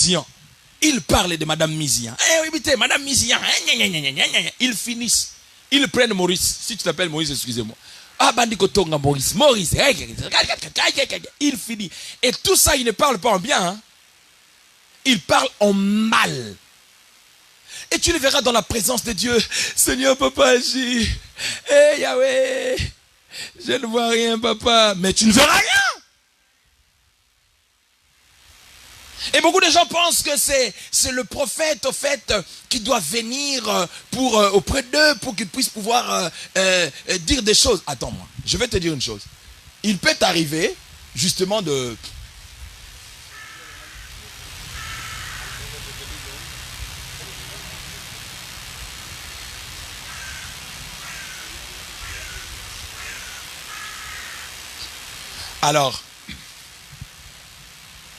Misian. Ils parlent de Madame Misian. Eh oui, putain, Madame Misian. Ils finissent. Ils prennent Maurice. Si tu t'appelles Maurice, excusez-moi. Ah, Bandikotonga Maurice. Maurice. Il finit. Et tout ça, il ne parle pas en bien. Hein. Il parle en mal. Et tu le verras dans la présence de Dieu. Seigneur, papa agit. Eh Yahweh, je ne vois rien, papa. Mais tu ne verras rien. Et beaucoup de gens pensent que c'est le prophète, au fait, qui doit venir auprès d'eux pour qu'ils puissent pouvoir dire des choses. Attends-moi, je vais te dire une chose. Il peut t'arriver, justement, de... Alors,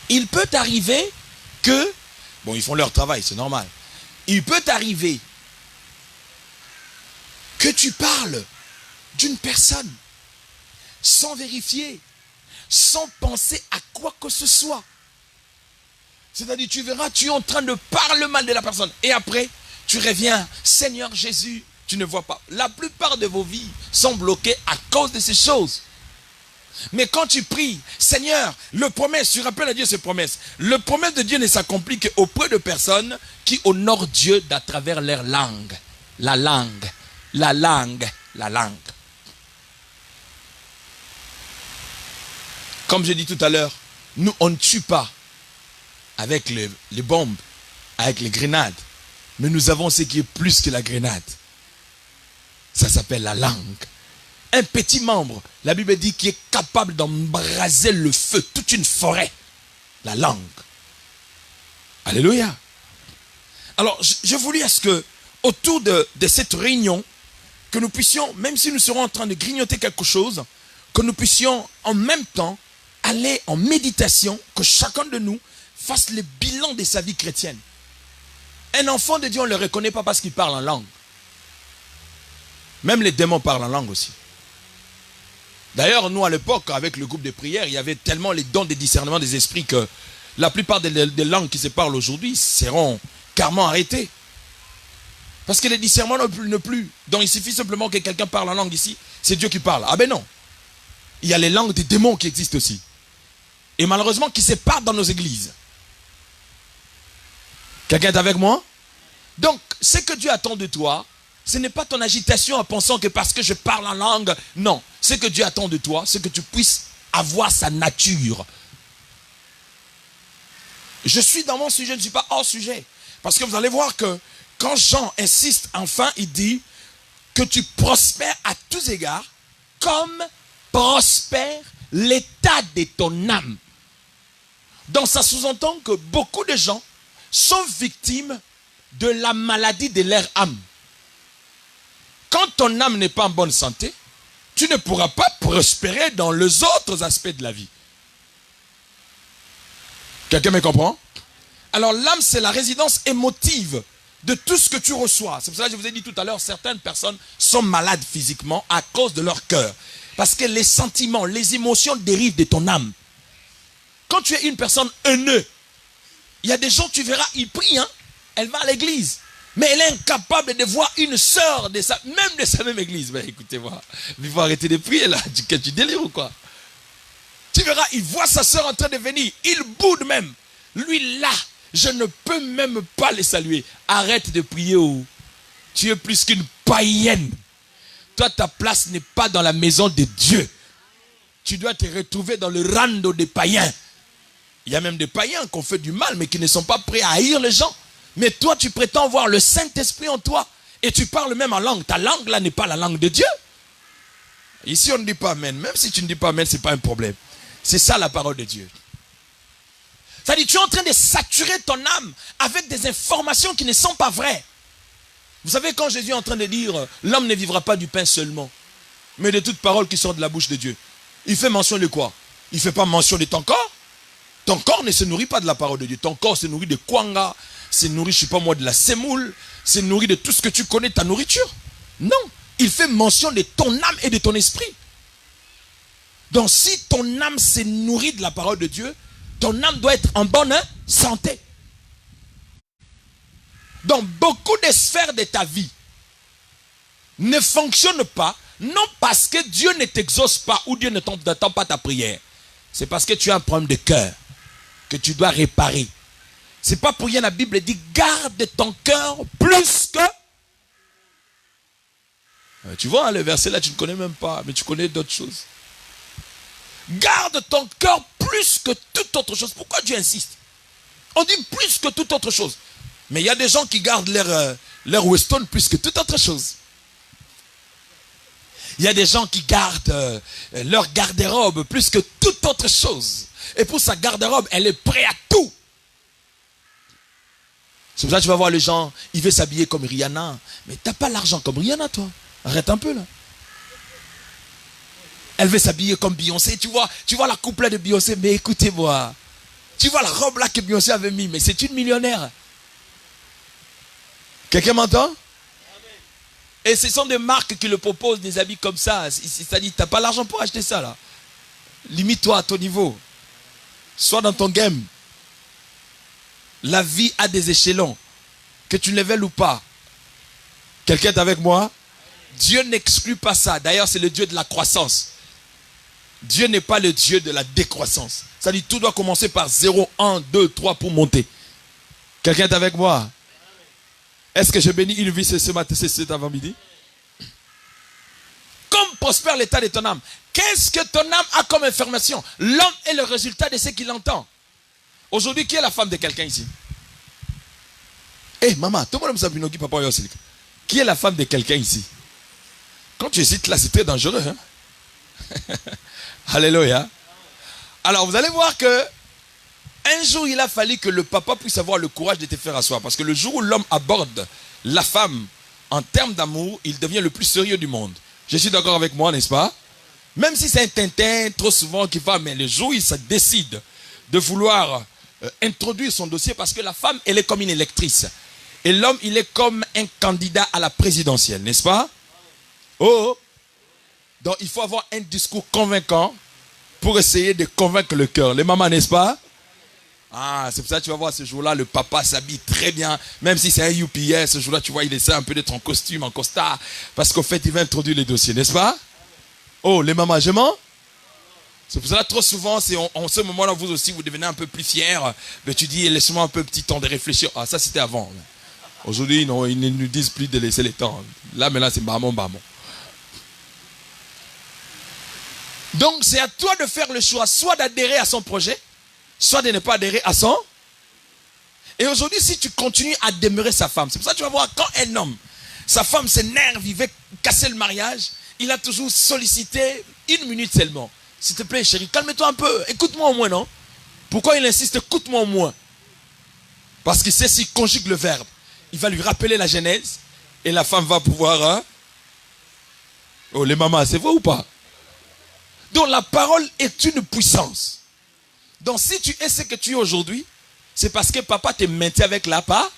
il peut arriver que, bon, ils font leur travail, c'est normal. Il peut arriver que tu parles d'une personne sans vérifier, sans penser à quoi que ce soit. C'est-à-dire, tu verras, tu es en train de parler mal de la personne. Et après, tu reviens, Seigneur Jésus, tu ne vois pas. La plupart de vos vies sont bloquées à cause de ces choses. Mais quand tu pries, Seigneur, le promesse, tu rappelles à Dieu ses promesses. Le promesse de Dieu ne s'accomplit qu'auprès de personnes qui honorent Dieu d'à travers leur langue. La langue, la langue, la langue. Comme j'ai dit tout à l'heure, nous, on ne tue pas avec les bombes, avec les grenades. Mais nous avons ce qui est plus que la grenade. Ça s'appelle la langue. Un petit membre, la Bible dit, qui est capable d'embraser le feu, toute une forêt. La langue. Alléluia. Alors, je voulais à ce que, autour de cette réunion, que nous puissions, même si nous serons en train de grignoter quelque chose, que nous puissions en même temps aller en méditation, que chacun de nous fasse le bilan de sa vie chrétienne. Un enfant de Dieu, on ne le reconnaît pas parce qu'il parle en langue. Même les démons parlent en langue aussi. D'ailleurs, nous, à l'époque, avec le groupe de prière, il y avait tellement les dons de discernement des esprits que la plupart des langues qui se parlent aujourd'hui seront carrément arrêtées. Parce que les discernements ne plus. Donc, il suffit simplement que quelqu'un parle en langue ici, c'est Dieu qui parle. Ah ben non. Il y a les langues des démons qui existent aussi. Et malheureusement, qui se parlent dans nos églises. Quelqu'un est avec moi? Donc, ce que Dieu attend de toi, ce n'est pas ton agitation en pensant que parce que je parle en langue. Non. Ce que Dieu attend de toi, c'est que tu puisses avoir sa nature. Je suis dans mon sujet, je ne suis pas hors sujet. Parce que vous allez voir que quand Jean insiste, enfin, il dit que tu prospères à tous égards comme prospère l'état de ton âme. Donc ça sous-entend que beaucoup de gens sont victimes de la maladie de leur âme. Quand ton âme n'est pas en bonne santé, tu ne pourras pas prospérer dans les autres aspects de la vie. Quelqu'un me comprend? Alors l'âme, c'est la résidence émotive de tout ce que tu reçois. C'est pour ça que je vous ai dit tout à l'heure, certaines personnes sont malades physiquement à cause de leur cœur. Parce que les sentiments, les émotions dérivent de ton âme. Quand tu es une personne haineuse, il y a des gens, tu verras, ils prient, hein, elle va à l'église. Mais elle est incapable de voir une sœur de sa même église. Ben écoutez-moi, il faut arrêter de prier là. Tu délires ou quoi? Tu verras, il voit sa sœur en train de venir. Il boude même. Lui là, je ne peux même pas le saluer. Arrête de prier. Oh. Tu es plus qu'une païenne. Toi, ta place n'est pas dans la maison de Dieu. Tu dois te retrouver dans le rando des païens. Il y a même des païens qui ont fait du mal, mais qui ne sont pas prêts à haïr les gens. Mais toi, tu prétends voir le Saint-Esprit en toi. Et tu parles même en langue. Ta langue, là, n'est pas la langue de Dieu. Ici, on ne dit pas amen. Même si tu ne dis pas amen, ce n'est pas un problème. C'est ça la parole de Dieu. C'est-à-dire, tu es en train de saturer ton âme avec des informations qui ne sont pas vraies. Vous savez, quand Jésus est en train de dire, l'homme ne vivra pas du pain seulement, mais de toute parole qui sort de la bouche de Dieu. Il fait mention de quoi? Il ne fait pas mention de ton corps. Ton corps ne se nourrit pas de la parole de Dieu. Ton corps se nourrit de kwanga, se nourrit, je ne sais pas moi, de la semoule, se nourrit de tout ce que tu connais, ta nourriture. Non, il fait mention de ton âme et de ton esprit. Donc si ton âme se nourrit de la parole de Dieu, ton âme doit être en bonne santé. dans beaucoup de sphères de ta vie ne fonctionnent pas, non parce que Dieu ne t'exauce pas ou Dieu ne t'entend pas ta prière. C'est parce que tu as un problème de cœur que tu dois réparer. C'est pas pour rien la Bible dit garde ton cœur plus que... Tu vois, le verset là, tu ne connais même pas, mais tu connais d'autres choses. Garde ton cœur plus que toute autre chose. Pourquoi Dieu insiste? On dit plus que toute autre chose. Mais il y a des gens qui gardent leur Weston plus que toute autre chose. Il y a des gens qui gardent leur garde-robe plus que toute autre chose. Et pour sa garde-robe, elle est prête à tout. C'est pour ça que tu vas voir les gens, ils veulent s'habiller comme Rihanna. Mais tu n'as pas l'argent comme Rihanna, toi. Arrête un peu, là. Elle veut s'habiller comme Beyoncé. Tu vois la couple de Beyoncé. Mais écoutez-moi. Tu vois la robe là que Beyoncé avait mis. Mais c'est une millionnaire. Quelqu'un m'entend? Et ce sont des marques qui le proposent, des habits comme ça. C'est-à-dire, tu n'as pas l'argent pour acheter ça, là. Limite-toi à ton niveau. Sois dans ton game. La vie a des échelons. Que tu le veuilles ou pas. Quelqu'un est avec moi? Dieu n'exclut pas ça. D'ailleurs, c'est le Dieu de la croissance. Dieu n'est pas le Dieu de la décroissance. Ça dit, tout doit commencer par 0, 1, 2, 3 pour monter. Quelqu'un est avec moi? Est-ce que je bénis une vie ce matin, cet avant-midi? Comme prospère l'état de ton âme. Qu'est-ce que ton âme a comme information? L'homme est le résultat de ce qu'il entend. Aujourd'hui, qui est la femme de quelqu'un ici? Eh, maman, tout le monde me sape papa. Qui est la femme de quelqu'un ici? Quand tu hésites là, c'est très dangereux. Hein? Alléluia. Alors, vous allez voir que un jour, il a fallu que le papa puisse avoir le courage de te faire asseoir. Parce que le jour où l'homme aborde la femme en termes d'amour, il devient le plus sérieux du monde. Je suis d'accord avec moi, n'est-ce pas? Même si c'est un Tintin, trop souvent, qui va, mais le jour où il se décide de vouloir introduire son dossier, parce que la femme, elle est comme une électrice. Et l'homme, il est comme un candidat à la présidentielle, n'est-ce pas? Oh! Donc, il faut avoir un discours convaincant pour essayer de convaincre le cœur. Les mamans, n'est-ce pas? Ah, c'est pour ça que tu vas voir ce jour-là, le papa s'habille très bien. Même si c'est un UPS, ce jour-là, tu vois, il essaie un peu d'être en costume, en costard. Parce qu'au fait, il va introduire les dossiers, n'est-ce pas? Oh, les mamans, je mens? C'est pour ça que trop souvent, c'est en ce moment-là, vous aussi, vous devenez un peu plus fiers. Mais tu dis, laisse-moi un peu petit temps de réfléchir. Ah, ça, c'était avant. Aujourd'hui, non, ils ne nous disent plus de laisser le temps. Là, maintenant, c'est bamon. Donc, c'est à toi de faire le choix, soit d'adhérer à son projet, soit de ne pas adhérer à son. Et aujourd'hui, si tu continues à demeurer sa femme, c'est pour ça que tu vas voir quand un homme, sa femme s'énerve, il veut casser le mariage, il a toujours sollicité 1 minute seulement. S'il te plaît, chérie, calme-toi un peu, écoute-moi au moins, non? Pourquoi il insiste, écoute-moi au moins? Parce qu'il sait s'il conjugue le verbe, il va lui rappeler la Genèse, et la femme va pouvoir... Hein? Oh, les mamans, c'est vrai ou pas? Donc la parole est une puissance. Donc si tu es ce que tu es aujourd'hui, c'est parce que papa te maintient avec la part.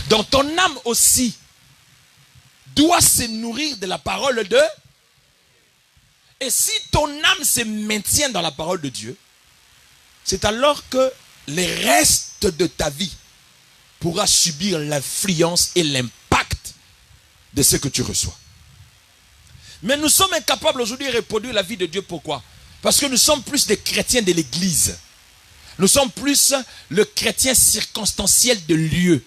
Donc ton âme aussi doit se nourrir de la parole de... Et si ton âme se maintient dans la parole de Dieu, c'est alors que les restes de ta vie pourra subir l'influence et l'impact de ce que tu reçois. Mais nous sommes incapables aujourd'hui de reproduire la vie de Dieu. Pourquoi? Parce que nous sommes plus des chrétiens de l'église. Nous sommes plus le chrétien circonstanciel de lieu,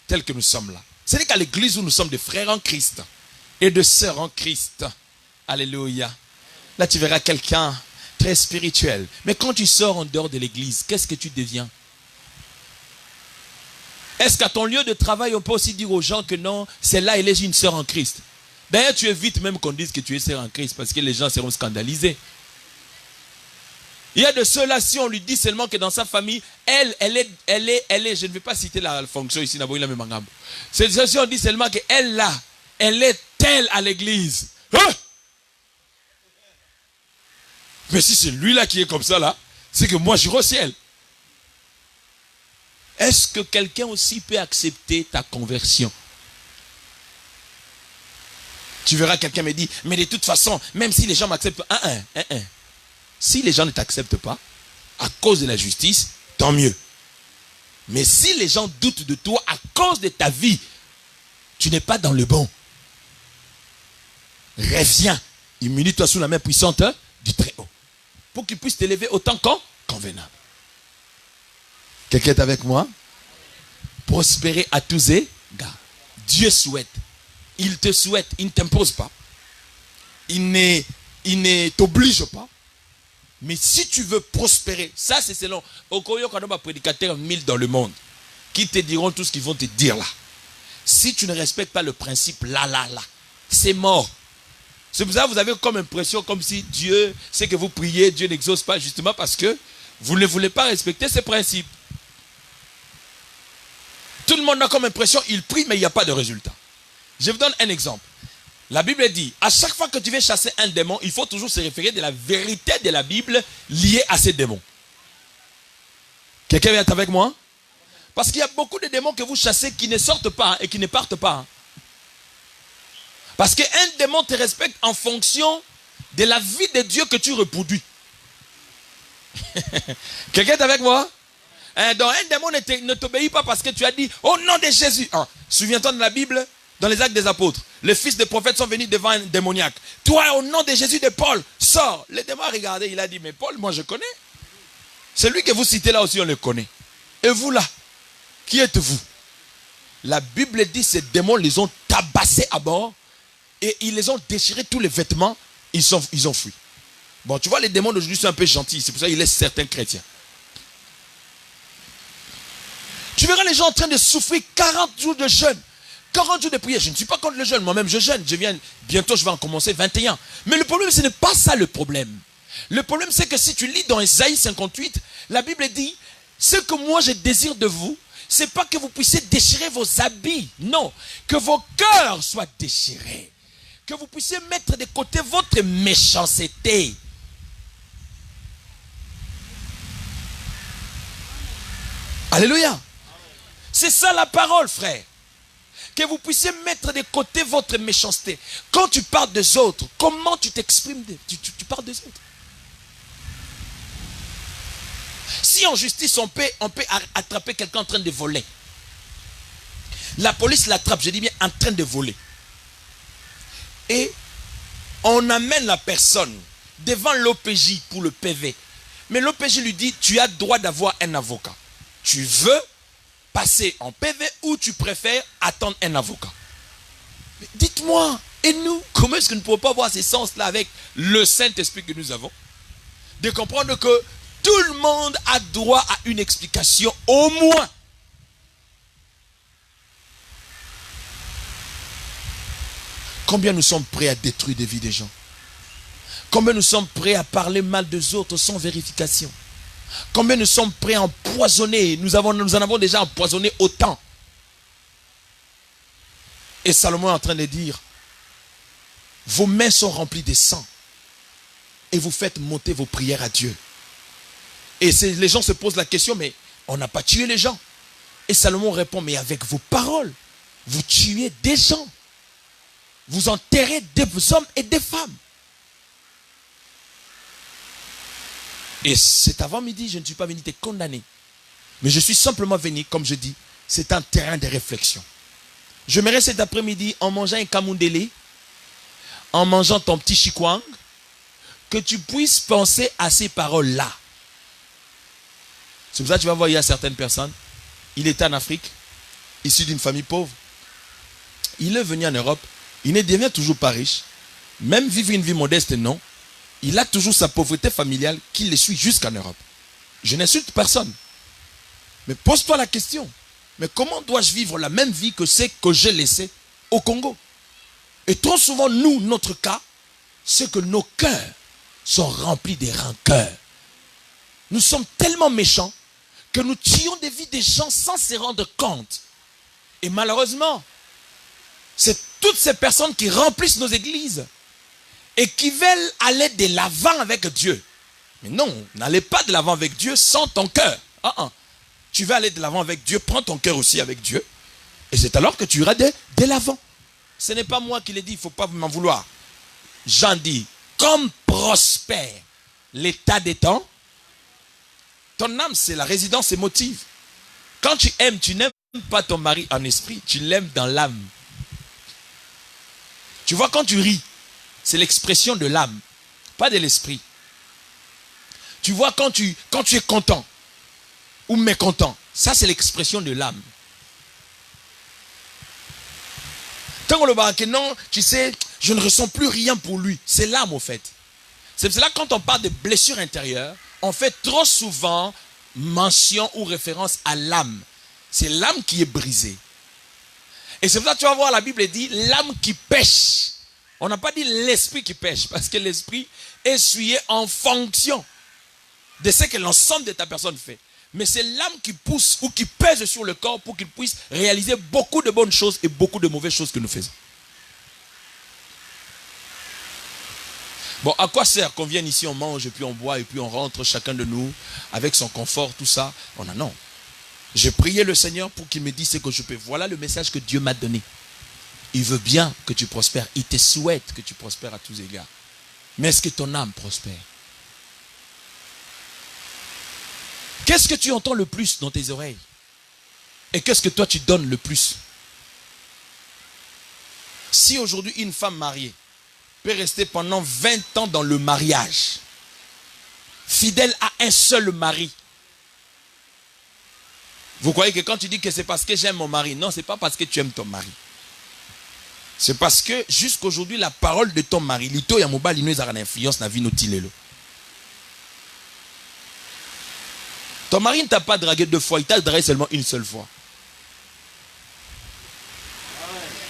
tel que nous sommes là. Ce n'est qu'à l'église où nous sommes des frères en Christ et de sœurs en Christ. Alléluia. Là, tu verras quelqu'un très spirituel. Mais quand tu sors en dehors de l'église, qu'est-ce que tu deviens? Est-ce qu'à ton lieu de travail, on peut aussi dire aux gens que non, celle-là, elle est une sœur en Christ? D'ailleurs, tu évites même qu'on dise que tu es sœur en Christ parce que les gens seront scandalisés. Il y a de ceux-là, si on lui dit seulement que dans sa famille, elle est, je ne vais pas citer la fonction ici, c'est si on dit seulement qu'elle là, elle est telle à l'église. Hein? Mais si c'est lui là qui est comme ça là, c'est que moi j'irai au ciel. Est-ce que quelqu'un aussi peut accepter ta conversion? Tu verras quelqu'un me dit, mais de toute façon, même si les gens m'acceptent, si les gens ne t'acceptent pas, à cause de la justice, tant mieux. Mais si les gens doutent de toi à cause de ta vie, tu n'es pas dans le bon. Reviens, immunie-toi sous la main puissante du Très-Haut, pour qu'il puisse t'élever autant convenable. Quelqu'un est avec moi? Prospérer à tous égards. Dieu souhaite. Il te souhaite. Il ne t'impose pas. Il ne t'oblige pas. Mais si tu veux prospérer, ça c'est selon Okoyo Kanoma, prédicateur 1000 dans le monde, qui te diront tout ce qu'ils vont te dire là. Si tu ne respectes pas le principe là, c'est mort. C'est pour ça que vous avez comme impression, comme si Dieu, c'est que vous priez, Dieu n'exauce pas, justement parce que vous ne voulez pas respecter ces principes. Tout le monde a comme impression, il prie, mais il n'y a pas de résultat. Je vous donne un exemple. La Bible dit, à chaque fois que tu veux chasser un démon, il faut toujours se référer de la vérité de la Bible liée à ces démons. Quelqu'un est avec moi? Parce qu'il y a beaucoup de démons que vous chassez qui ne sortent pas et qui ne partent pas. Parce qu'un démon te respecte en fonction de la vie de Dieu que tu reproduis. Quelqu'un est avec moi? Donc un démon ne t'obéit pas parce que tu as dit au nom de Jésus. Souviens-toi de la Bible, dans les Actes des Apôtres, les fils des prophètes sont venus devant un démoniaque. Toi, au nom de Jésus de Paul, sors. Le démon a regardé, il a dit, mais Paul, moi je connais. Celui que vous citez là aussi, on le connaît. Et vous là, qui êtes-vous? La Bible dit, ces démons les ont tabassés à bord et ils les ont déchirés tous les vêtements, ils ont fui. Bon, tu vois, les démons d'aujourd'hui sont un peu gentils, c'est pour ça qu'ils laissent certains chrétiens. Tu verras les gens en train de souffrir 40 jours de jeûne, 40 jours de prière. Je ne suis pas contre le jeûne, moi-même je jeûne. Bientôt je vais en commencer 21. Mais le problème, ce n'est pas ça le problème. Le problème, c'est que si tu lis dans Ésaïe 58, la Bible dit, ce que moi je désire de vous, c'est pas que vous puissiez déchirer vos habits, non, que vos cœurs soient déchirés, que vous puissiez mettre de côté votre méchanceté. Alléluia. C'est ça la parole, frère. Que vous puissiez mettre de côté votre méchanceté. Quand tu parles des autres, comment tu t'exprimes? Tu parles des autres. Si en justice, on peut attraper quelqu'un en train de voler. La police l'attrape, je dis bien en train de voler. Et on amène la personne devant l'OPJ pour le PV. Mais l'OPJ lui dit, tu as droit d'avoir un avocat. Tu veux passer en PV ou tu préfères attendre un avocat? Dites-moi, et nous, comment est-ce que nous ne pouvons pas avoir ces sens-là avec le Saint-Esprit que nous avons? De comprendre que tout le monde a droit à une explication, au moins. Combien nous sommes prêts à détruire des vies des gens? Combien nous sommes prêts à parler mal des autres sans vérification? Combien nous sommes prêts à empoisonner? Nous en avons déjà empoisonné autant. Et Salomon est en train de dire, vos mains sont remplies de sang et vous faites monter vos prières à Dieu. Et les gens se posent la question, mais on n'a pas tué les gens. Et Salomon répond, mais avec vos paroles, vous tuez des gens. Vous enterrez des hommes et des femmes. Et cet avant-midi, je ne suis pas venu te condamner. Mais je suis simplement venu, comme je dis, c'est un terrain de réflexion. J'aimerais cet après-midi, en mangeant un kamundele, en mangeant ton petit chikwang, que tu puisses penser à ces paroles-là. C'est pour ça que tu vas voir, il y a certaines personnes, il était en Afrique, issu d'une famille pauvre. Il est venu en Europe, il ne devient toujours pas riche. Même vivre une vie modeste, non. Il a toujours sa pauvreté familiale qui le suit jusqu'en Europe. Je n'insulte personne. Mais pose-toi la question. Mais comment dois-je vivre la même vie que celle que j'ai laissée au Congo? Et trop souvent, nous, notre cas, c'est que nos cœurs sont remplis de rancœurs. Nous sommes tellement méchants que nous tuons des vies des gens sans se rendre compte. Et malheureusement, c'est toutes ces personnes qui remplissent nos églises et qui veulent aller de l'avant avec Dieu. Mais non, n'allez pas de l'avant avec Dieu sans ton cœur. Tu veux aller de l'avant avec Dieu, prends ton cœur aussi avec Dieu. Et c'est alors que tu iras de l'avant. Ce n'est pas moi qui l'ai dit, il ne faut pas m'en vouloir. Jean dit, comme prospère l'état des temps, Ton âme, c'est la résidence émotive. Quand tu aimes, tu n'aimes pas ton mari en esprit, tu l'aimes dans l'âme. Tu vois, quand tu ris, c'est l'expression de l'âme, pas de l'esprit. Tu vois, quand tu es content ou mécontent, ça c'est l'expression de l'âme. Tant qu'on le voit que non, tu sais, je ne ressens plus rien pour lui. C'est l'âme, au fait. C'est pour cela que quand on parle de blessure intérieure, on fait trop souvent mention ou référence à l'âme. C'est l'âme qui est brisée. Et c'est pour ça que tu vas voir, la Bible dit l'âme qui pêche. On n'a pas dit l'esprit qui pêche, parce que l'esprit est souillé en fonction de ce que l'ensemble de ta personne fait. Mais c'est l'âme qui pousse ou qui pèse sur le corps pour qu'il puisse réaliser beaucoup de bonnes choses et beaucoup de mauvaises choses que nous faisons. Bon, à quoi sert qu'on vienne ici, on mange et puis on boit et puis on rentre chacun de nous avec son confort, tout ça? Non. J'ai prié le Seigneur pour qu'il me dise ce que je peux. Voilà le message que Dieu m'a donné. Il veut bien que tu prospères. Il te souhaite que tu prospères à tous égards. Mais est-ce que ton âme prospère? Qu'est-ce que tu entends le plus dans tes oreilles? Et qu'est-ce que toi tu donnes le plus? Si aujourd'hui une femme mariée peut rester pendant 20 ans dans le mariage, fidèle à un seul mari, vous croyez que quand tu dis que c'est parce que j'aime mon mari? Non, c'est pas parce que tu aimes ton mari. C'est parce que jusqu'aujourd'hui, la parole de ton mari, l'ito ya mobali nous a une influence na vie notilelo. Ton mari ne t'a pas dragué 2 fois, il t'a dragué seulement une seule fois.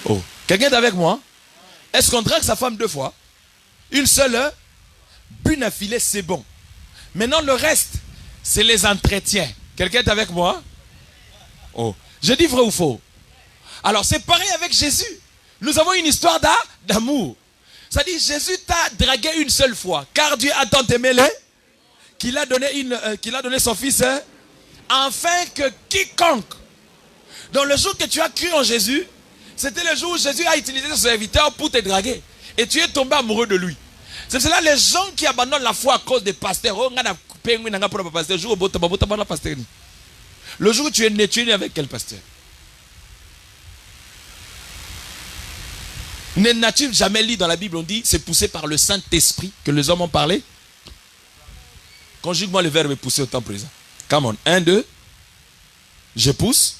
Oh, quelqu'un est avec moi? Est-ce qu'on drague sa femme 2 fois? Une seule, une affilée, c'est bon. Maintenant, le reste, c'est les entretiens. Quelqu'un est avec moi? Oh, je dis vrai ou faux? Alors, c'est pareil avec Jésus. Nous avons une histoire d'amour. Ça dit, Jésus t'a dragué une seule fois, car Dieu a tant aimé qu'il a donné son fils, afin que quiconque, dans le jour que tu as cru en Jésus, c'était le jour où Jésus a utilisé son serviteur pour te draguer. Et tu es tombé amoureux de lui. C'est cela les gens qui abandonnent la foi à cause des pasteurs. Le jour où tu es né avec quel pasteur? N'a-t-il jamais lu dans la Bible, on dit, c'est poussé par le Saint-Esprit que les hommes ont parlé? Conjugue-moi le verbe pousser au temps présent. Come on. 1, 2. Je pousse.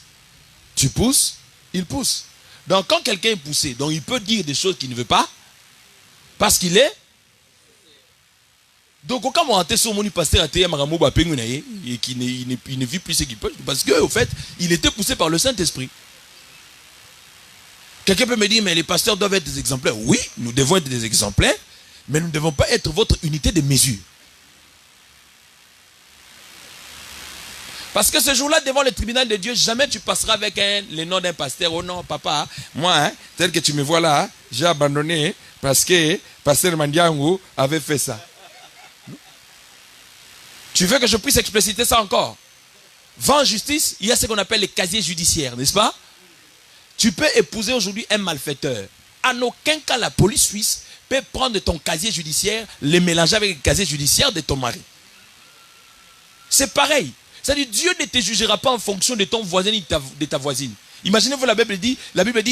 Tu pousses. Il pousse. Donc quand quelqu'un est poussé, donc il peut dire des choses qu'il ne veut pas. Parce qu'il est. Donc quand on a sur mon pasteur et qu'il ne vit plus ce qu'il peut. Parce qu'au fait, il était poussé par le Saint-Esprit. Quelqu'un peut me dire, mais les pasteurs doivent être des exemplaires. Oui, nous devons être des exemplaires. Mais nous ne devons pas être votre unité de mesure. Parce que ce jour-là, devant le tribunal de Dieu, jamais tu passeras avec le nom d'un pasteur. Oh non, papa, moi, tel que tu me vois là, j'ai abandonné parce que pasteur Mandiango avait fait ça. Tu veux que je puisse expliciter ça encore? Va en justice, il y a ce qu'on appelle les casiers judiciaires, n'est-ce pas? Tu peux épouser aujourd'hui un malfaiteur. En aucun cas, la police suisse peut prendre ton casier judiciaire, le mélanger avec le casier judiciaire de ton mari. C'est pareil. C'est-à-dire, Dieu ne te jugera pas en fonction de ton voisin et de ta voisine. Imaginez-vous, la Bible dit,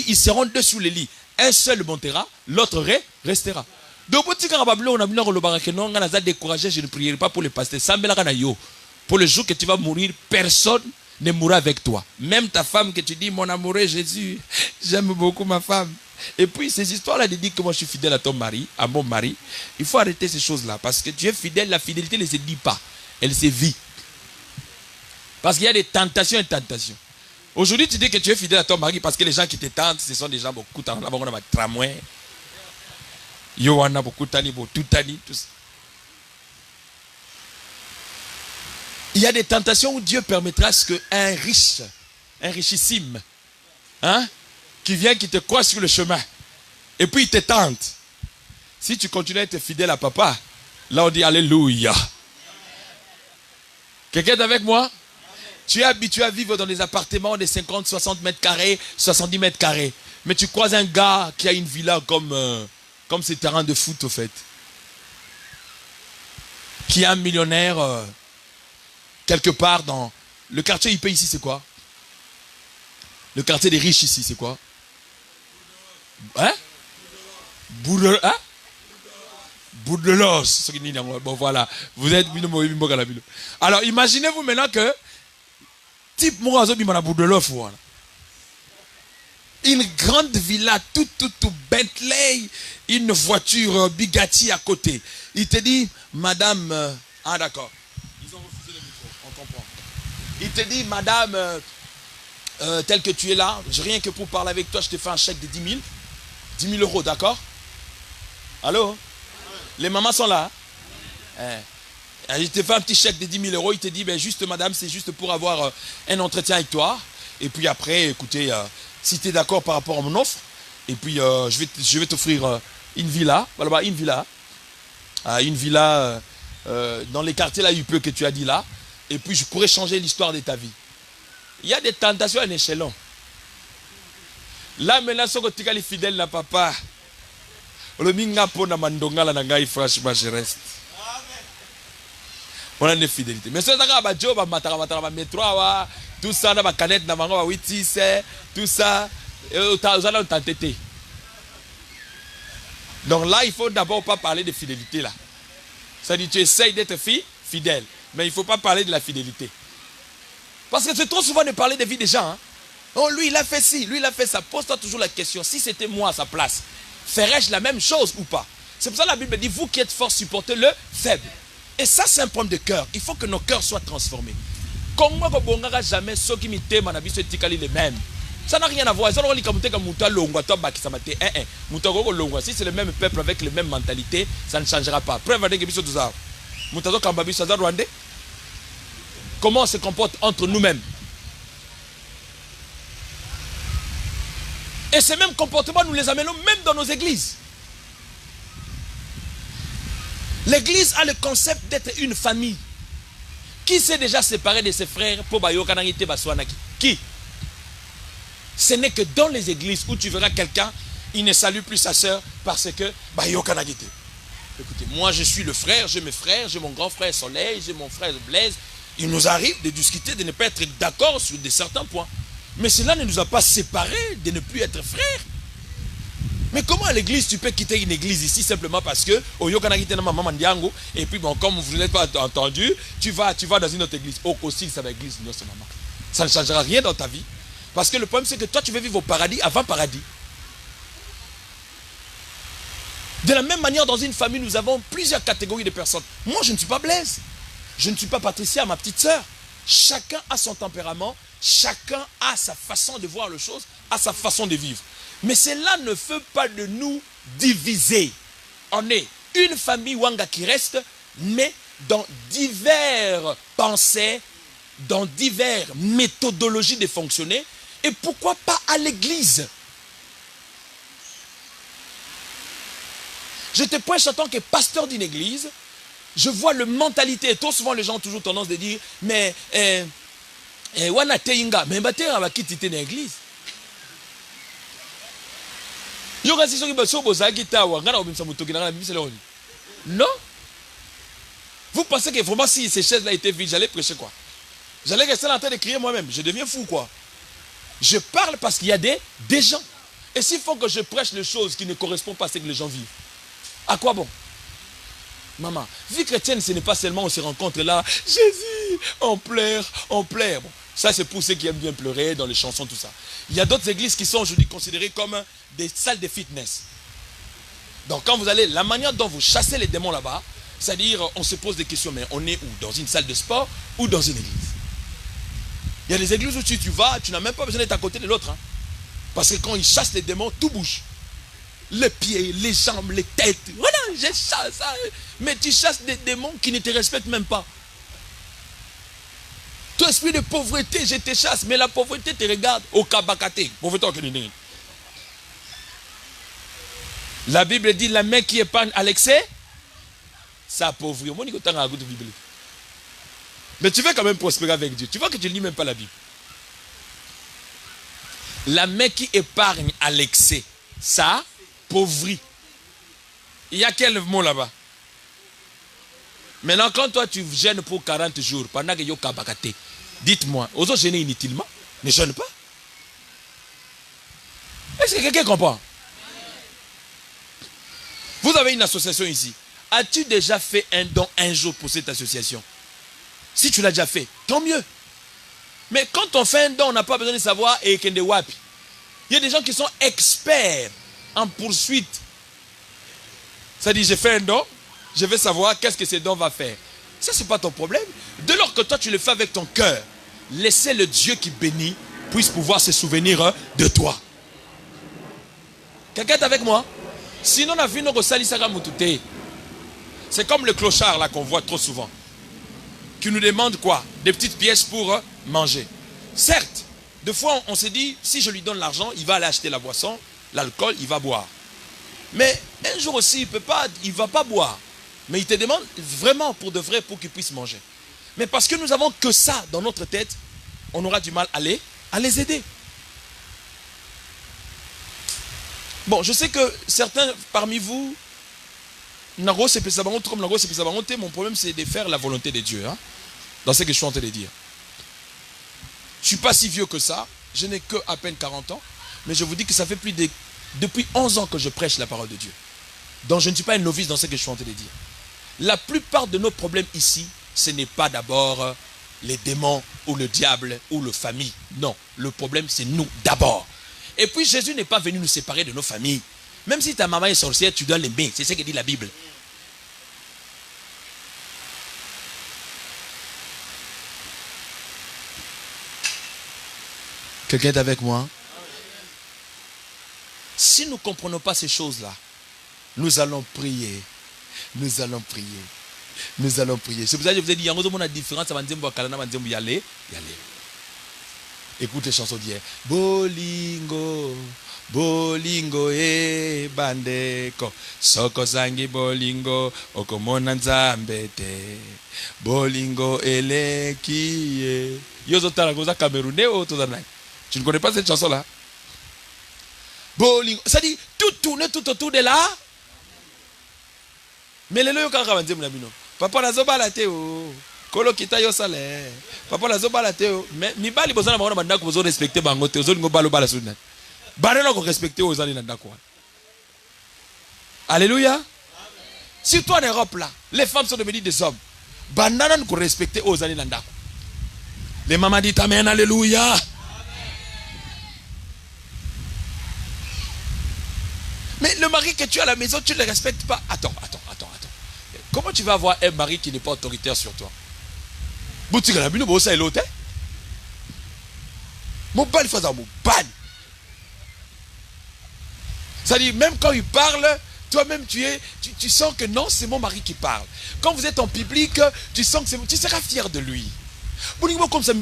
ils seront 2 sous les lits. Un seul montera, l'autre restera. Donc, on a découragé, je ne prierai pas pour les pasteurs. Pour le jour que tu vas mourir, personne ne mourra avec toi. Même ta femme que tu dis, mon amoureux Jésus, j'aime beaucoup ma femme. Et puis, ces histoires-là de dire que moi je suis fidèle à ton mari, à mon mari, il faut arrêter ces choses-là. Parce que tu es fidèle, la fidélité ne se dit pas, elle se vit. Parce qu'il y a des tentations et tentations. Aujourd'hui, tu dis que tu es fidèle à ton mari parce que les gens qui te tentent, ce sont des gens beaucoup de tramway. Yohana beaucoup tani, tout tani, tout ça. Il y a des tentations où Dieu permettra ce qu'un riche, un richissime, qui vient, qui te croise sur le chemin, et puis il te tente. Si tu continues à être fidèle à papa, là on dit Alléluia. Quelqu'un est avec moi? Tu es habitué à vivre dans des appartements de 50, 60 mètres carrés, 70 mètres carrés. Mais tu croises un gars qui a une villa comme ces terrains de foot au fait. Qui est un millionnaire. quelque part dans le quartier IP ici, c'est quoi? Le quartier des riches ici, c'est quoi? Hein? Boudelos. Hein? Boudelos. Bon, voilà. Vous êtes... Alors, imaginez-vous maintenant que type Mourazo Bimana Boudelos, voilà. Une grande villa, tout Bentley, une voiture Bugatti à côté. Il te dit, madame... ah d'accord. Ils ont refusé le micro, on comprend. Il te dit, madame, tel que tu es là, rien que pour parler avec toi, je te fais un chèque de 10 000. 10 000 euros, d'accord? Allô? Les mamans sont là. Hein? Il te fait un petit chèque de 10 000 euros. Il te dit, ben juste madame, c'est juste pour avoir un entretien avec toi. Et puis après, écoutez, si tu es d'accord par rapport à mon offre, et puis je vais t'offrir une villa. Voilà, une villa. Une villa dans les quartiers là, il peut que tu as dit là. Et puis je pourrais changer l'histoire de ta vie. Il y a des tentations à un échelon. Là maintenant, ce que tu es fidèle, là, papa. Le minga pona mandonga la nangai franchement je reste. On a une fidélité. Mais ce que ba job ba métro wa tout ça na ba canette na bango ba 86 tout ça vous allez t'entêter. Donc là il faut d'abord pas parler de fidélité là. Ça dit tu essayes d'être fidèle, mais il faut pas parler de la fidélité. Parce que c'est trop souvent de parler de vie des gens. Hein? Oh lui il a fait ci, lui il a fait ça. Pose-toi toujours la question, si c'était moi à sa place, ferais-je la même chose ou pas? C'est pour ça que la Bible dit, vous qui êtes fort, supportez le faible. Et ça, c'est un problème de cœur. Il faut que nos cœurs soient transformés. Comment on jamais ceux qui m'étaient les mêmes? Ça n'a rien à voir. Si c'est le même peuple avec les mêmes mentalités, ça ne changera pas. Comment on se comporte entre nous-mêmes? Et ces mêmes comportements, nous les amenons même dans nos églises. L'église a le concept d'être une famille. Qui s'est déjà séparé de ses frères pour Bayokanagite Baswanaki? Qui? Ce n'est que dans les églises où tu verras quelqu'un, il ne salue plus sa soeur parce que Bayokanagite. Écoutez, moi je suis le frère, j'ai mes frères, j'ai mon grand frère Soleil, j'ai mon frère Blaise. Il nous arrive de discuter, de ne pas être d'accord sur certains points. Mais cela ne nous a pas séparés de ne plus être frères. Mais comment à l'église tu peux quitter une église ici simplement parce que et puis bon, comme vous n'êtes pas entendu, tu vas dans une autre église. Aussi, ça va église, ça ne changera rien dans ta vie. Parce que le problème c'est que toi tu veux vivre au paradis avant paradis. De la même manière, dans une famille, nous avons plusieurs catégories de personnes. Moi, je ne suis pas Blaise. Je ne suis pas Patricia, ma petite sœur. Chacun a son tempérament. Chacun a sa façon de voir les choses, a sa façon de vivre. Mais cela ne fait pas de nous diviser. On est une famille Wanga qui reste, mais dans diverses pensées, dans diverses méthodologies de fonctionner. Et pourquoi pas à l'église? Je te pointe en tant que pasteur d'une église, je vois la mentalité. Et trop souvent, les gens ont toujours tendance de dire, mais... wana teinga mais batera bakitite na église yoka si soki baso bozaki tawa ngana obimisa mutoki na bimisa loni. Non, vous pensez que vraiment si ces chaises là étaient vides, j'allais prêcher quoi? J'allais rester en train de crier moi-même, je deviens fou quoi. Je parle parce qu'il y a des gens. Et s'il faut que je prêche les choses qui ne correspondent pas à ce que les gens vivent, à quoi bon? Maman, vie chrétienne, ce n'est pas seulement on se rencontre là, Jésus, on pleure. Bon, ça c'est pour ceux qui aiment bien pleurer dans les chansons, tout ça. Il y a d'autres églises qui sont aujourd'hui considérées comme des salles de fitness. Donc quand vous allez, la manière dont vous chassez les démons là-bas, c'est-à-dire on se pose des questions, mais on est où? Dans une salle de sport ou dans une église? Il y a des églises où tu vas, tu n'as même pas besoin d'être à côté de l'autre. Hein. Parce que quand ils chassent les démons, tout bouge. Les pieds, les jambes, les têtes. Voilà, je chasse. Mais tu chasses des démons qui ne te respectent même pas. Toi, esprit de pauvreté, je te chasse. Mais la pauvreté te regarde au kabakate. La Bible dit la main qui épargne à l'excès, ça appauvrit. Mais tu veux quand même prospérer avec Dieu. Tu vois que tu ne lis même pas la Bible. La main qui épargne à l'excès, ça appauvrit. Il y a quel mot là-bas? Maintenant, quand toi tu gênes pour 40 jours, pendant que yoka bakate, dites-moi, aux autres gêner inutilement, ne gêne pas. Est-ce que quelqu'un comprend? Vous avez une association ici. As-tu déjà fait un don un jour pour cette association? Si tu l'as déjà fait, tant mieux. Mais quand on fait un don, on n'a pas besoin de savoir et kende wapi. Il y a des gens qui sont experts en poursuite. Ça dit, j'ai fait un don, je vais savoir qu'est-ce que ce don va faire. Ça, ce n'est pas ton problème. Dès lors que toi, tu le fais avec ton cœur, laissez le Dieu qui bénit puisse pouvoir se souvenir de toi. Quelqu'un est avec moi? Sinon, on a vu nos salisaka mutute. C'est comme le clochard là qu'on voit trop souvent. Qui nous demande quoi? Des petites pièces pour manger. Certes, des fois on se dit, si je lui donne l'argent, il va aller acheter la boisson, l'alcool, il va boire. Mais un jour aussi, il ne va pas boire. Mais il te demande vraiment pour de vrai pour qu'il puisse manger. Mais parce que nous n'avons que ça dans notre tête, on aura du mal à les aider. Bon, je sais que certains parmi vous, mon problème c'est de faire la volonté de Dieu. Hein, dans ce que je suis en train de dire. Je ne suis pas si vieux que ça. Je n'ai que à peine 40 ans. Mais je vous dis que ça fait depuis 11 ans que je prêche la parole de Dieu. Donc je ne suis pas un novice dans ce que je suis en train de dire. La plupart de nos problèmes ici, ce n'est pas d'abord les démons ou le diable ou la famille. Non, le problème c'est nous d'abord. Et puis Jésus n'est pas venu nous séparer de nos familles. Même si ta maman est sorcière, tu dois l'aimer. C'est ce que dit la Bible. Quelqu'un est avec moi? Si nous ne comprenons pas ces choses-là, nous allons prier. Nous allons prier. Nous allons prier. C'est pour ça que je vous ai dit, il y a une différence entre y aller. Écoute les chansons d'hier. Bolingo, bolingo e bandeko. Soko zangi bolingo, okomona nzambete. Bolingo elekie. Yozo taragoza Camerounais ou tozanai. Tu ne connais pas cette chanson-là? Bolingo. Ça dit, tout tourner tout autour de là. Mais les loyaux quand papa la zoba la teo. Kolo kita yo sale. Papa la zoba la teo. Mais mi bali bozana bango bandako bozo respecter bango te. Ozo ngo balo bala suna. Barelo ko respecter aux ani ndako. Alléluia. Si toi en Europe là, les femmes sont devenues des hommes. Banana ko respecter aux ani ndako. Les mamans disent amen, alléluia. Mais le mari que tu as à la maison, tu ne le respectes pas. Attends. Comment tu vas avoir un mari qui n'est pas autoritaire sur toi? C'est-à-dire, même quand il parle, toi-même tu sens que non, c'est mon mari qui parle. Quand vous êtes en public, tu sens que tu seras fier de lui. Comme ça,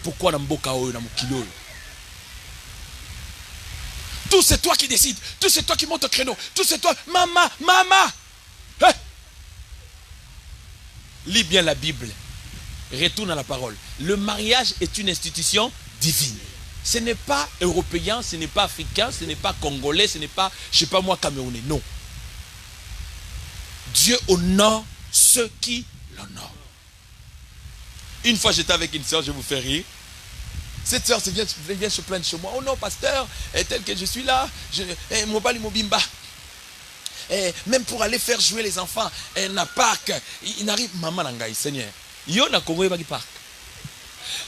pourquoi tout c'est toi qui décides. Tout c'est toi qui monte au créneau. Tout c'est toi. Maman. Hein? Lis bien la Bible. Retourne à la parole. Le mariage est une institution divine. Ce n'est pas européen, ce n'est pas africain, ce n'est pas congolais, ce n'est pas, je ne sais pas moi, camerounais. Non. Dieu honore ceux qui l'honorent. Une fois j'étais avec une soeur, je vous fais rire. Cette soeur vient se plaindre chez moi. Oh non, pasteur, tel que je suis là, Mobali Mobimba. Même pour aller faire jouer les enfants, na parc, il n'arrive, maman nangai, Seigneur. Yo na Congo bagi parc.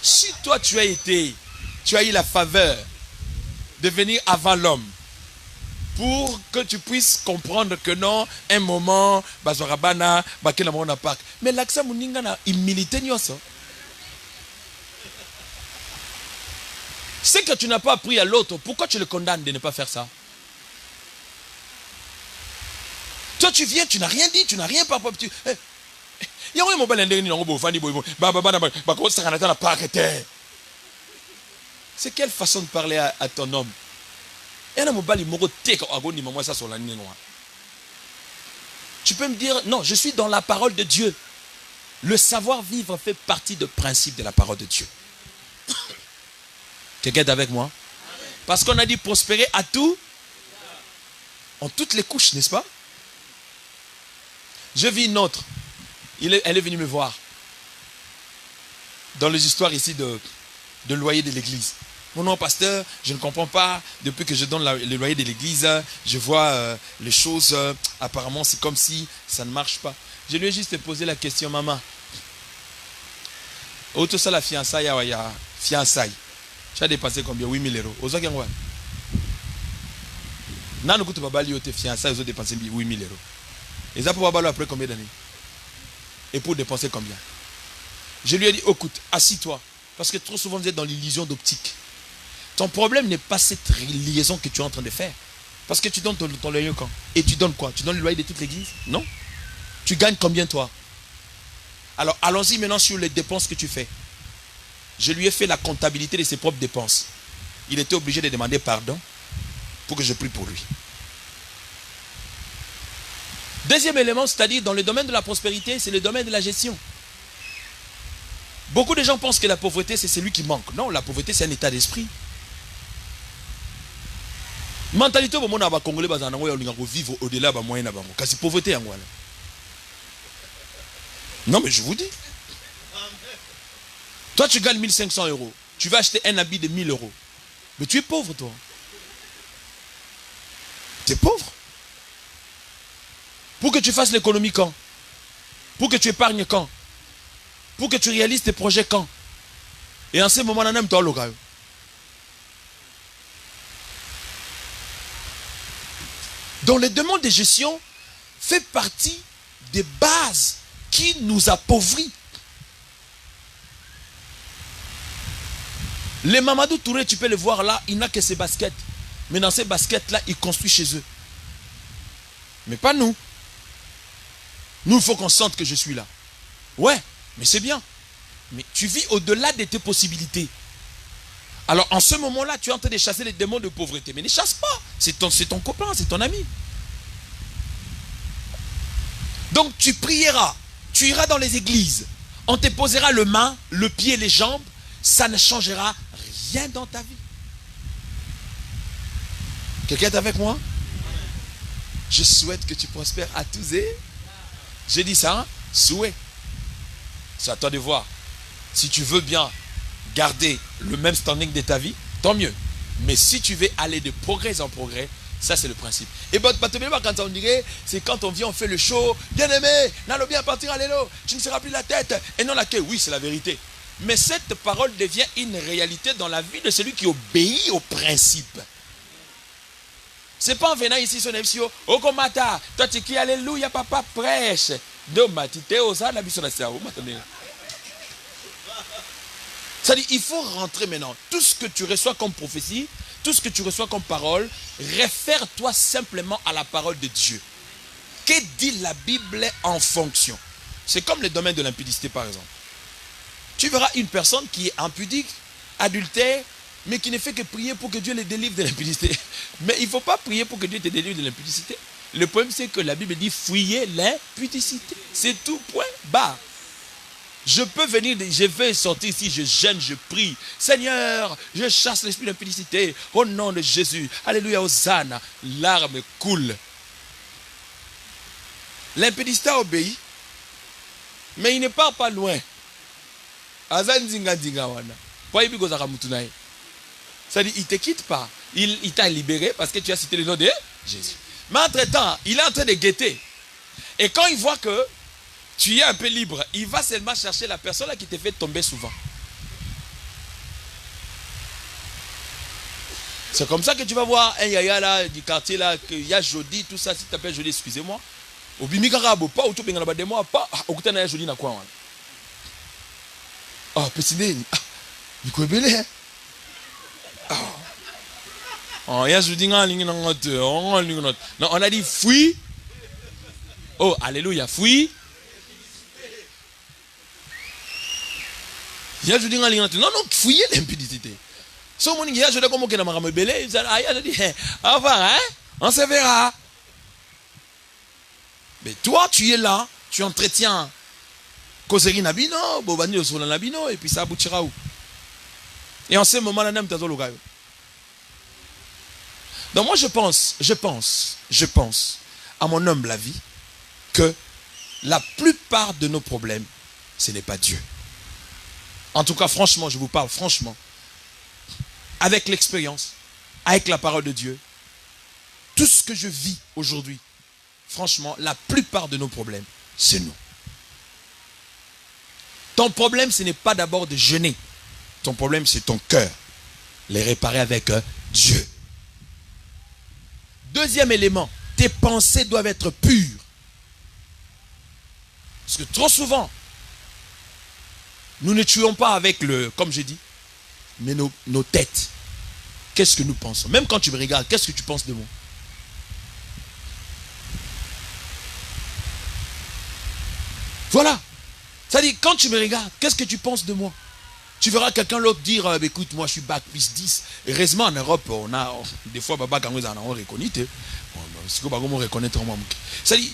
Si toi tu as eu la faveur de venir avant l'homme, pour que tu puisses comprendre que non, un moment, bazorabana, bakena mona parc. Mais l'accent muninga na humilité nyoso. C'est que tu n'as pas appris à l'autre. Pourquoi tu le condamnes de ne pas faire ça? Toi, tu viens, tu n'as rien dit, tu n'as rien pas. C'est quelle façon de parler à ton homme? Tu peux me dire, non, je suis dans la parole de Dieu. Le savoir-vivre fait partie du principe de la parole de Dieu. Quelqu'un est avec moi? Parce qu'on a dit prospérer à tout, en toutes les couches, n'est-ce pas? Je vis une autre. Elle est venue me voir. Dans les histoires ici de loyer de l'église. Mon nom, pasteur, je ne comprends pas. Depuis que je donne le loyer de l'église, je vois les choses. Apparemment, c'est comme si ça ne marche pas. Je lui ai juste posé la question, maman. Auto ça la fiançaille, il y a fiançaille. Tu as dépensé combien? 8 000 euros. Aux autres, quoi? Non, nous coûtons pas les fiançailles, ils ont dépensé 8 000 euros. Et ça pour après combien d'années? Et pour dépenser combien? Je lui ai dit, écoute, assis-toi. Parce que trop souvent, vous êtes dans l'illusion d'optique. Ton problème n'est pas cette liaison que tu es en train de faire. Parce que tu donnes ton loyer quand? Et tu donnes quoi? Tu donnes le loyer de toute l'église? Non. Tu gagnes combien toi? Alors allons-y maintenant sur les dépenses que tu fais. Je lui ai fait la comptabilité de ses propres dépenses. Il était obligé de demander pardon pour que je prie pour lui. Deuxième élément, c'est-à-dire dans le domaine de la prospérité, c'est le domaine de la gestion. Beaucoup de gens pensent que la pauvreté, c'est celui qui manque. Non, la pauvreté, c'est un état d'esprit. Mentalité, au moment où Congolais vont vivre au-delà de la moyenne. Parce que pauvreté, non, mais je vous dis. Toi, tu gagnes 1500 euros. Tu vas acheter un habit de 1000 euros. Mais tu es pauvre, toi. Tu es pauvre. Pour que tu fasses l'économie quand? Pour que tu épargnes quand? Pour que tu réalises tes projets quand? Et en ce moment-là, même toi, local. Donc, les demandes de gestion fait partie des bases qui nous appauvrit. Les Mamadou Touré, tu peux le voir là, il n'a que ses baskets. Mais dans ces baskets-là, il construit chez eux. Mais pas nous. Nous, il faut qu'on sente que je suis là. Ouais, mais c'est bien. Mais tu vis au-delà de tes possibilités. Alors, en ce moment-là, tu es en train de chasser les démons de pauvreté. Mais ne chasse pas. C'est ton copain, c'est ton ami. Donc, tu prieras. Tu iras dans les églises. On te posera le main, le pied, les jambes. Ça ne changera rien dans ta vie. Quelqu'un est avec moi? Je souhaite que tu prospères à tous et... J'ai dit ça, hein? Souhait. C'est à toi de voir. Si tu veux bien garder le même standing de ta vie, tant mieux. Mais si tu veux aller de progrès en progrès, ça c'est le principe. Et quand on dirait, c'est quand on vient, on fait le show, bien aimé, n'allons bien partir à l'élo, tu ne seras plus la tête, et non la queue. Oui, c'est la vérité. Mais cette parole devient une réalité dans la vie de celui qui obéit au principe. C'est pas en venant ici sur Nefsio, oh komata, toi tu qui alléluia papa prêche. De matite osa la biso na sao maintenant. C'est-à-dire il faut rentrer maintenant. Tout ce que tu reçois comme prophétie, tout ce que tu reçois comme parole, réfère-toi simplement à la parole de Dieu. Que dit la Bible en fonction? C'est comme le domaine de l'impudicité par exemple. Tu verras une personne qui est impudique, adultère, mais qui ne fait que prier pour que Dieu les délivre de l'impudicité. Mais il ne faut pas prier pour que Dieu te délivre de l'impudicité. Le problème, c'est que la Bible dit fuyez l'impudicité. C'est tout, point barre. Je peux venir, je vais sortir ici, je gêne, je prie. Seigneur, je chasse l'esprit d'impudicité. Au nom de Jésus. Alléluia, Hosanna. Larmes coulent. L'impudicité obéit, mais il ne part pas loin. C'est-à-dire, il ne te quitte pas. Il t'a libéré parce que tu as cité le nom de Jésus. Mais entre-temps, il est en train de guetter. Et quand il voit que tu es un peu libre, il va seulement chercher la personne là qui te fait tomber souvent. C'est comme ça que tu vas voir un yaya là du quartier là, qu'il y a Jody, tout ça, si tu t'appelles Jody, excusez-moi. Au Bimikarabo, pas au Tobengana Bademo, pas au Koutana Jody na quoi. Ah, petit nez, il est belé. Oh, il y a Jody non, on a dit fuis. Oh, alléluia, fuis. Il y a Jody non, non, fuyez l'impudicité. So, mon gars, je dois comme on a belé, il a dit, au revoir, hein, on se verra. Mais toi, tu es là, tu entretiens causerie Nabino, Bobani au sol Nabino, et puis ça aboutira où? Et en ce moment-là, même t'as le gars. Donc moi, je pense, à mon humble avis, que la plupart de nos problèmes, ce n'est pas Dieu. En tout cas, franchement, je vous parle franchement. Avec l'expérience, avec la parole de Dieu, tout ce que je vis aujourd'hui, franchement, la plupart de nos problèmes, c'est nous. Ton problème, ce n'est pas d'abord de jeûner. Ton problème, c'est ton cœur. Les réparer avec Dieu. Deuxième élément, tes pensées doivent être pures. Parce que trop souvent, nous ne tuons pas avec comme j'ai dit, mais nos têtes. Qu'est-ce que nous pensons? Même quand tu me regardes, qu'est-ce que tu penses de moi? Voilà. C'est-à-dire, quand tu me regardes, qu'est-ce que tu penses de moi? Tu verras quelqu'un l'autre dire, écoute, moi je suis bac plus 10. Heureusement, en Europe, on a des fois, Baba, quand on reconnaît, c'est-à-dire,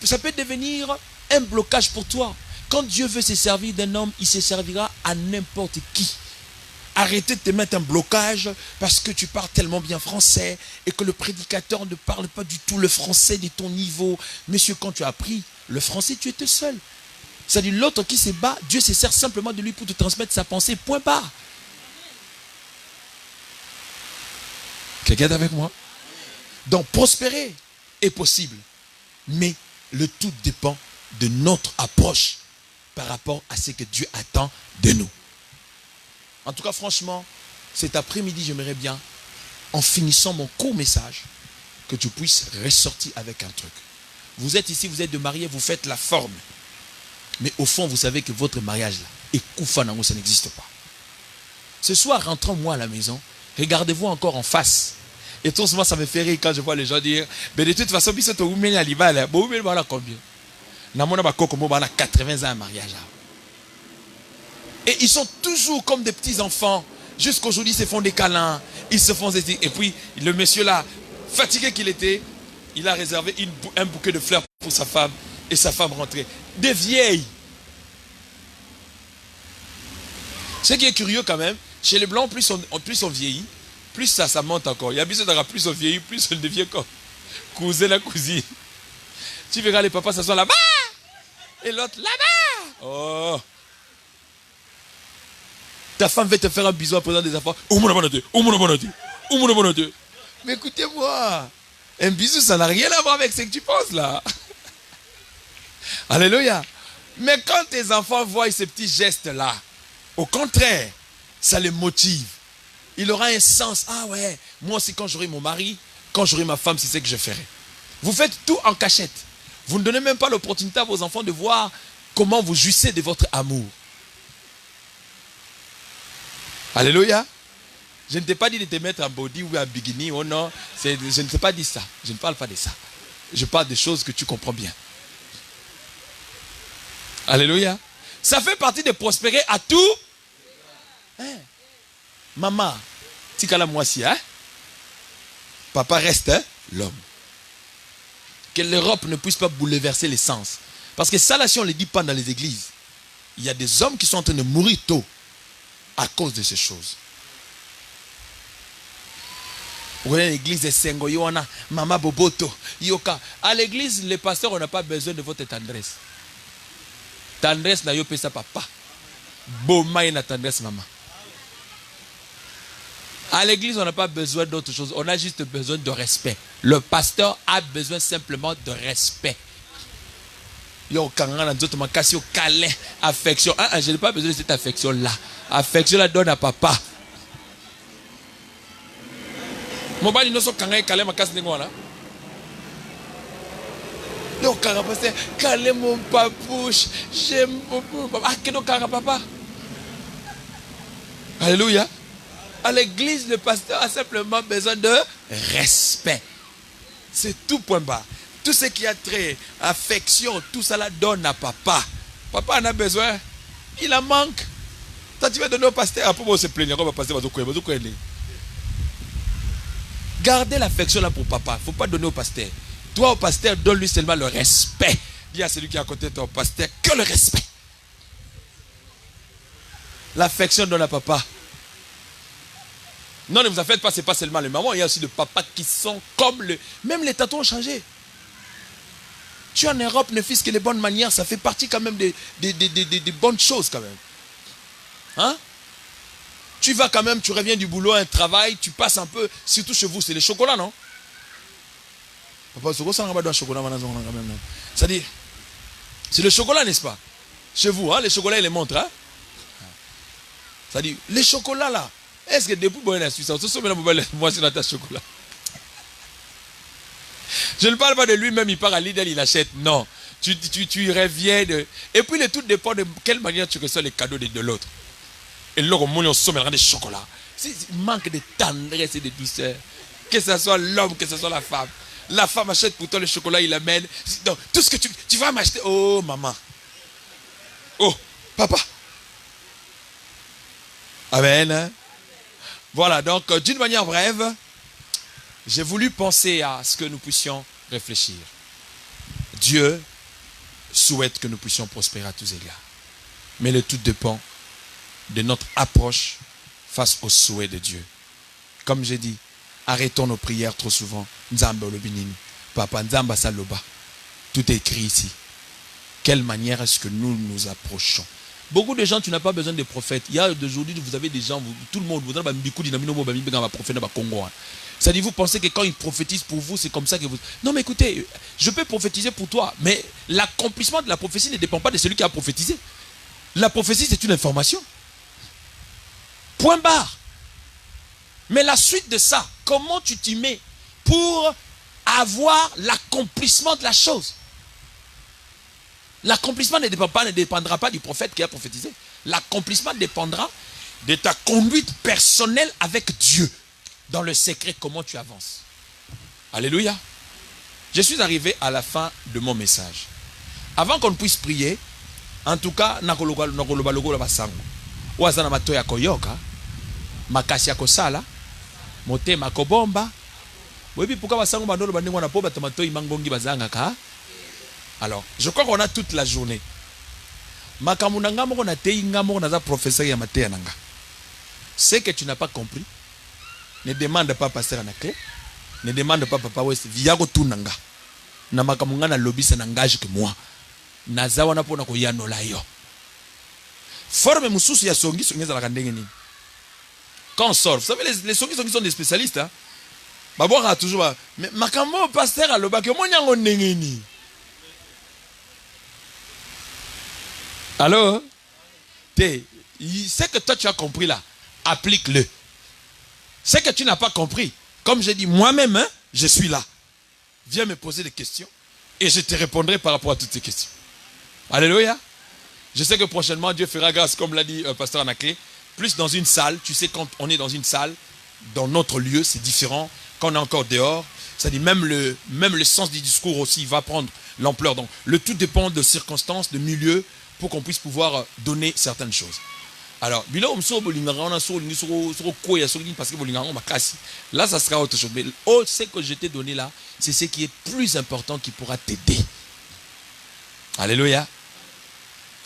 ça peut devenir un blocage pour toi. Quand Dieu veut se servir d'un homme, il se servira à n'importe qui. Arrêtez de te mettre un blocage parce que tu parles tellement bien français et que le prédicateur ne parle pas du tout le français de ton niveau. Monsieur, quand tu as appris le français, tu étais seul. C'est-à-dire l'autre qui se bat, Dieu se sert simplement de lui pour te transmettre sa pensée, point barre. Quelqu'un est avec moi? Donc prospérer est possible, mais le tout dépend de notre approche par rapport à ce que Dieu attend de nous. En tout cas, franchement, cet après-midi, j'aimerais bien, en finissant mon court message, que tu puisses ressortir avec un truc. Vous êtes ici, vous êtes de mariés, vous faites la forme. Mais au fond, vous savez que votre mariage là, et Koufanango, ça n'existe pas. Ce soir, rentrons-moi à la maison, regardez-vous encore en face. Et tout souvent, ça me fait rire quand je vois les gens dire, mais de toute façon, si vous mettez à l'Ival, vous mettez à combien? Nous avons 80 ans à mariage. Et ils sont toujours comme des petits enfants. Jusqu'aujourd'hui, ils se font des câlins. Ils se font des... Et puis, le monsieur là, fatigué qu'il était, il a réservé un bouquet de fleurs pour sa femme. Et sa femme rentrait. Des vieilles. Ce qui est curieux quand même, chez les blancs, plus on vieillit, plus ça monte encore. Il y a besoin d'avoir plus on vieillit, plus on devient comme cousin la cousine. Tu verras les papas s'asseoir là-bas. Et l'autre là-bas. Oh. Ta femme va te faire un bisou en présent des enfants. Mais écoutez-moi, un bisou, ça n'a rien à voir avec ce que tu penses là. Alléluia. Mais quand tes enfants voient ces petits gestes-là, au contraire, ça les motive. Il aura un sens. Ah ouais, moi aussi quand j'aurai mon mari, quand j'aurai ma femme, c'est ce que je ferai. Vous faites tout en cachette. Vous ne donnez même pas l'opportunité à vos enfants de voir comment vous jouissez de votre amour. Alléluia. Je ne t'ai pas dit de te mettre en body ou en bikini. Oh non, je ne t'ai pas dit ça. Je ne parle pas de ça. Je parle des choses que tu comprends bien. Alléluia. Ça fait partie de prospérer à tout. Hein? Maman, tika la moisi, hein? Papa reste l'homme. Que l'Europe ne puisse pas bouleverser les sens. Parce que ça là, si on ne le dit pas dans les églises, il y a des hommes qui sont en train de mourir tôt à cause de ces choses. Vous voyez l'église de Sengo, Yoana, Mama Boboto, Yoka. À l'église, les pasteurs, on n'a pas besoin de votre tendresse. Tendresse na yopé sa papa. Boma na tendresse maman. À l'église, on n'a pas besoin d'autre chose. On a juste besoin de respect. Le pasteur a besoin simplement de respect. Yo, kangana d'autres makasi au câlin, affection. Je n'ai pas besoin de cette affection-là. Affection la donne à papa. Mon bali no so kanga câlin makasi n'engwana. Donc, calme mon papouche, j'aime beaucoup. Ah, que donc, papa. Alléluia. À l'église, le pasteur a simplement besoin de respect. C'est tout point bas. Tout ce qui a trait, affection, tout ça la donne à papa. Papa en a besoin. Il en manque. Quand tu vas donner au pasteur, après on se plaindre, on va passer au coin. Gardez l'affection là pour papa. Il ne faut pas donner au pasteur. Toi, au pasteur, donne-lui seulement le respect. Dis à celui qui est à côté de ton pasteur que le respect. L'affection donne à papa. Non, ne vous en faites pas, ce n'est pas seulement les mamans. Il y a aussi des papas qui sont comme le... Même les tatous ont changé. Tu es en Europe, ne fils que les bonnes manières, ça fait partie quand même des bonnes choses quand même. Hein? Tu vas quand même, tu reviens du boulot, un travail, tu passes un peu, surtout chez vous, c'est les chocolats, non? C'est-à-dire, c'est le chocolat, n'est-ce pas? Chez vous, hein, les chocolats, ils les montrent. Hein? C'est-à-dire, les chocolats là, est-ce que depuis la Suisse, moi c'est notre chocolat. Je ne parle pas de lui-même, il part à Lidl, il achète. Non, tu reviens de... Et puis le tout dépend de quelle manière tu reçois les cadeaux de l'autre. Et là, on somme des chocolats. Il manque de tendresse et de douceur. Que ce soit l'homme, que ce soit la femme. La femme achète pour toi le chocolat, il l'amène. Donc, tout ce que tu vas m'acheter. Oh, maman. Oh, papa. Amen. Voilà, donc, d'une manière brève, j'ai voulu penser à ce que nous puissions réfléchir. Dieu souhaite que nous puissions prospérer à tous égards. Mais le tout dépend de notre approche face aux souhaits de Dieu. Comme j'ai dit, arrêtons nos prières trop souvent. Nzambe olobinini, Papa Nzamba Saloba. Tout est écrit ici. Quelle manière est-ce que nous nous approchons? Beaucoup de gens, tu n'as pas besoin de prophètes. Il y a d'aujourd'hui, vous avez des gens, tout le monde, vous avez des prophètes. C'est-à-dire, vous pensez que quand ils prophétisent pour vous, c'est comme ça que vous... Non, mais écoutez, je peux prophétiser pour toi, mais l'accomplissement de la prophétie ne dépend pas de celui qui a prophétisé. La prophétie, c'est une information. Point barre. Mais la suite de ça, comment tu t'y mets pour avoir l'accomplissement de la chose? L'accomplissement ne dépendra pas du prophète qui a prophétisé. L'accomplissement dépendra de ta conduite personnelle avec Dieu. Dans le secret, comment tu avances. Alléluia. Je suis arrivé à la fin de mon message. Avant qu'on puisse prier, en tout cas, makasi akosala motema kobomba webi pourquoi basango bandolo bandingo na po batamato imangongi bazangaka. Alors je crois qu'on a toute la journée makamunanga moko na teinga moko na za professeur ya mateya nanga. Ce que tu n'as pas compris, ne demande pas pasteur Anaclé, ne demande pas papa West viago tunanga na makamunga na lobisa nangage que moi nazawa na pona ko yanola yo forme mususu ya songi songeza la kandenge nini. Quand on sort, vous savez, les songis sont des spécialistes. Hein? Bah, toujours. Mais makambo pasteur à l'oba que mon yango nengeni. Alors, ce que toi tu as compris là, applique-le. Ce que tu n'as pas compris, comme j'ai dit moi-même, hein, je suis là. Viens me poser des questions et je te répondrai par rapport à toutes ces questions. Alléluia. Je sais que prochainement Dieu fera grâce, comme l'a dit pasteur Anaclé. Plus dans une salle, tu sais, quand on est dans une salle, dans notre lieu, c'est différent. Quand on est encore dehors, c'est-à-dire même le sens du discours aussi va prendre l'ampleur. Donc, le tout dépend de circonstances, de milieux, pour qu'on puisse pouvoir donner certaines choses. Alors, là, ça sera autre chose. Mais ce que je t'ai donné là, c'est ce qui est plus important qui pourra t'aider. Alléluia.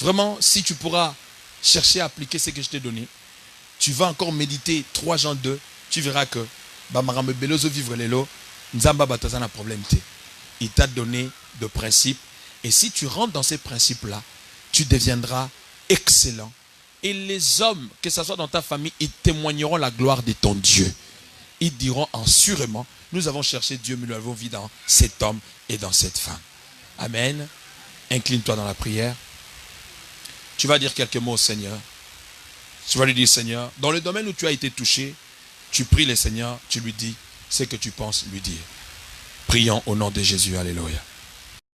Vraiment, si tu pourras chercher à appliquer ce que je t'ai donné, tu vas encore méditer 3 Jean 2, tu verras que il t'a donné de principes. Et si tu rentres dans ces principes-là, tu deviendras excellent. Et les hommes, que ce soit dans ta famille, ils témoigneront la gloire de ton Dieu. Ils diront assurément, nous avons cherché Dieu, mais nous l'avons vu dans cet homme et dans cette femme. Amen. Incline-toi dans la prière. Tu vas dire quelques mots au Seigneur. Tu vas lui dire, Seigneur, dans le domaine où tu as été touché, tu pries le Seigneur, tu lui dis ce que tu penses lui dire. Prions au nom de Jésus. Alléluia.